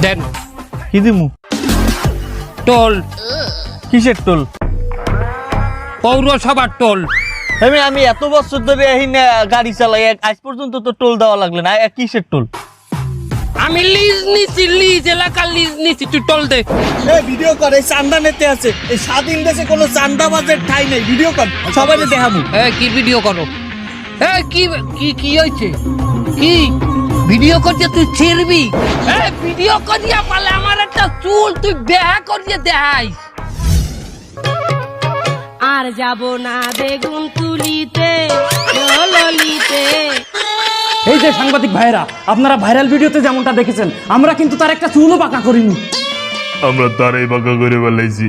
দেন কি দিমু? টোল, কিসের টোল? পৌরসভার টোল। আমি এত বছর ধরে গাড়ি চালাই, আজ পর্যন্ত তো টোল দেওয়া লাগলো না। কিসের টোল? আমি লিজ নিছি, লিজ, এলাকার লিজ নিছি, তুই টোল দে। ভিডিও কর, এই চান্দা নিতে আছে। এই স্বাধীন দেশে কোনো চান্দাবাজের ঠাই নেই। ভিডিও কর, সবাই দেখাবো। কি ভিডিও করো? কি কি কি হয়েছে? কি ভিডিও করছে তুই ছিড়বি? ভিডিও করিয়া পালে আমার একটা চুল তুই দেখা করিয়ে দেখাই। আর যাব না বেগুন তুলিতে ললিতে। এই যে সাংবাদিক ভাইরা, আপনারা ভাইরাল ভিডিওতে যেমনটা দেখেছেন, আমরা কিন্তু তার একটা চুলও পাকা করিনি। আমরা তারাই বাঁকা করে বেলাইছি।